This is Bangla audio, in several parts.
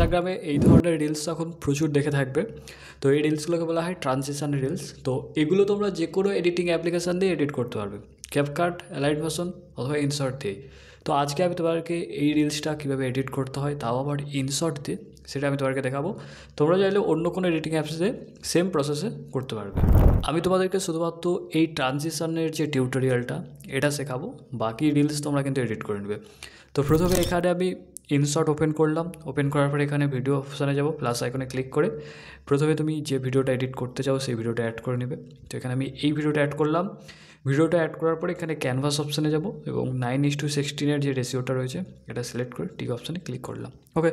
ইনস্টাগ্রামে এই ধরনের রিলস এখন প্রচুর দেখে থাকবে। তো এই রিলসগুলোকে বলা হয় ট্রানজিশন রিলস। তো এগুলো তোমরা যে কোনো এডিটিং অ্যাপ্লিকেশান দিয়ে এডিট করতে পারবে, ক্যাপকাট, অ্যালাইট মোশন অথবা ইনশর্ট দিয়ে। তো আজকে আমি তোমাকে এই রিলসটা কীভাবে এডিট করতে হয়, তাও আবার ইনশর্ট দিয়ে, সেটা আমি তোমাদেরকে দেখাবো। তোমরা চাইলে অন্য কোনো এডিটিং অ্যাপসে সেম প্রসেসে করতে পারবে। আমি তোমাদেরকে শুধুমাত্র এই ট্রানজিশনের যে টিউটোরিয়ালটা এটা শেখাবো, বাকি রিলস তোমরা কিন্তু এডিট করে নেবে। তো প্রথমে এখানে আমি ইনশর্ট ওপেন করলাম। ওপেন করার পরে এখানে ভিডিও অপশানে যাব, প্লাস আইকনে ক্লিক করে প্রথমে তুমি যে ভিডিওটা এডিট করতে চাও সেই ভিডিওটা অ্যাড করে নেবে। তো এখানে আমি এই ভিডিওটা অ্যাড করলাম। ভিডিওটা অ্যাড করার পরে এখানে ক্যানভাস অপশানে যাব এবং 9:16 যে রেশিওটা রয়েছে এটা সিলেক্ট করে টিক অপশানে ক্লিক করলাম। ওকে,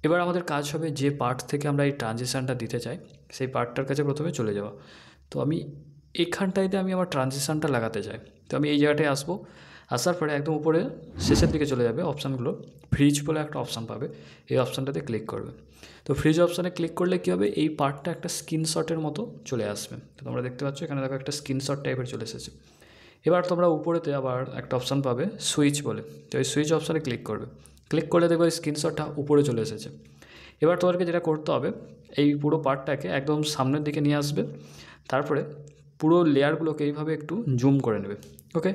এবার আমাদের কাজ হবে যে পার্ট থেকে আমরা এই ট্রানজিশানটা দিতে চাই সেই পার্টটার কাছে প্রথমে চলে যাওয়া। তো আমি এখানটাইতে আমি আমার ট্রানজিশানটা লাগাতে চাই। তো আমি এই জায়গাটায় আসবো। আসার পরে একদম উপরে শেষের দিকে চলে যাবে অপশানগুলো, ফ্রিজ বলে একটা অপশান পাবে, এই অপশানটাতে ক্লিক করবে। তো ফ্রিজ অপশানে ক্লিক করলে কী হবে, এই পার্টটা একটা স্ক্রিনশটের মতো চলে আসবে। তো তোমরা দেখতে পাচ্ছ এখানে দেখো একটা স্ক্রিনশট টাইপের চলে এসেছে। এবার তোমরা উপরেতে আবার একটা অপশান পাবে সুইচ বলে, তো এই সুইচ অপশানে ক্লিক করবে। ক্লিক করলে দেখবে স্ক্রিনশটটা উপরে চলে এসেছে। এবার তোমাদেরকে যেটা করতে হবে, এই পুরো পার্টটাকে একদম সামনের দিকে নিয়ে আসবে, তারপরে পুরো লেয়ারগুলোকে এইভাবে একটু জুম করে নেবে। ওকে,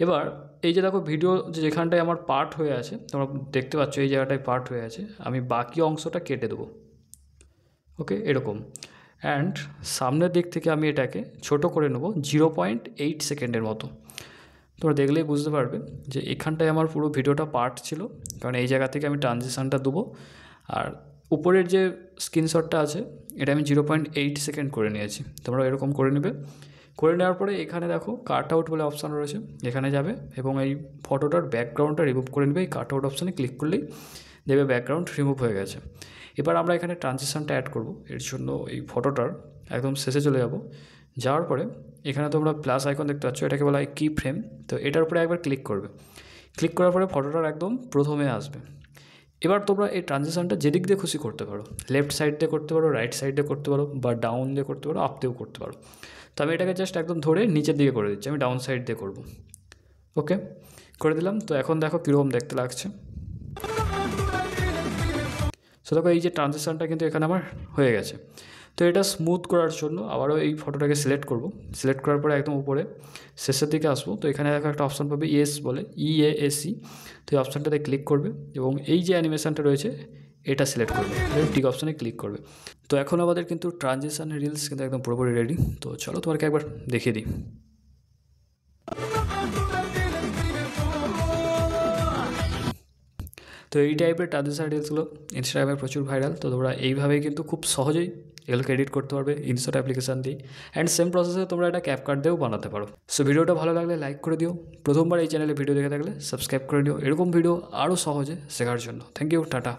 এবার এই যে দেখো ভিডিও যেখানটায় আমার পার্ট হয়ে আছে, তোমরা দেখতে পাচ্ছ এই জায়গাটায় পার্ট হয়ে আছে, আমি বাকি অংশটা কেটে দেবো। ওকে, এরকম। অ্যান্ড সামনের দিক থেকে আমি এটাকে ছোট করে নেবো 0.8 সেকেন্ডের মতো। তোমরা দেখলেই বুঝতে পারবে যে এখানটায় আমার পুরো ভিডিওটা পার্ট ছিল, কারণ এই জায়গা থেকে আমি ট্রানজিশানটা দেবো। আর উপরের যে স্ক্রিনশটটা আছে এটা আমি 0.8 সেকেন্ড করে নিয়েছি। তোমরা এরকম করে নেবে। করে নেওয়ার পরে এখানে দেখো কাট আউট বলে অপশান রয়েছে, এখানে যাবে এবং এই ফটোটার ব্যাকগ্রাউন্ডটা রিমুভ করে নেবে। এই কাট আউট অপশানে ক্লিক করলেই দেখবে ব্যাকগ্রাউন্ড রিমুভ হয়ে গেছে। এবার আমরা এখানে ট্রানজিশানটা অ্যাড করব। এর জন্য এই ফটোটার একদম শেষে চলে যাব। যাওয়ার পরে এখানে তোমরা প্লাস আইকন দেখতে পাচ্ছ, এটাকে বলা হয় কি ফ্রেম। তো এটার উপরে একবার ক্লিক করবে। ক্লিক করার পরে ফটোটার একদম প্রথমে আসবে। এবার তোমরা এই ট্রানজিশানটা যেদিক দিয়ে খুশি করতে পারো, লেফট সাইড দিয়ে করতে পারো, রাইট সাইড দিয়ে করতে পারো, বা ডাউন দিয়ে করতে পারো, আপ দিয়েও করতে পারো। তো আমি এটাকে জাস্ট একদম ধরে নিচের দিকে করে দিচ্ছি, আমি ডাউন সাইড দিয়ে করব। ওকে, করে দিলাম। তো এখন দেখো কীরকম দেখতে লাগছে। সো দেখো এই যে ট্রানজিশানটা কিন্তু এখানে আমার হয়ে গেছে। তো এটা স্মুথ করার জন্য আবারও এই ফটোটাকে সিলেক্ট করব। সিলেক্ট করার পরে একদম উপরে শেষের দিকে আসবো। তো এখানে দেখো একটা অপশান পাবে ইএস বলে, EASE। তো এই অপশানটাতে ক্লিক করবে এবং এই যে অ্যানিমেশানটা রয়েছে এটা সিলেক্ট করবে, টিক অপশানে ক্লিক করবে। তো এখন আমাদের কিন্তু ট্রানজিশান রিলস কিন্তু একদম পুরোপুরি রেডি। তো চলো তোমাকে একবার দেখিয়ে দিই। তো এই টাইপের ট্রানজিশান রিলসগুলো ইনস্টাগ্রামে প্রচুর ভাইরাল। তো তোমরা এইভাবেই কিন্তু খুব সহজেই এগুলোকে এডিট করতে পারবে ইনশর্ট অ্যাপ্লিকেশান দিয়ে। অ্যান্ড সেম প্রসেসে তোমরা এটা ক্যাপকাট দিয়েও বানাতে পারো। সো ভিডিওটা ভালো লাগলে লাইক করে দিও। প্রথমবার এই চ্যানেলে ভিডিও দেখে থাকলে সাবস্ক্রাইব করে নিও এরকম ভিডিও আরও সহজে শেখার জন্য। Thank you, tata.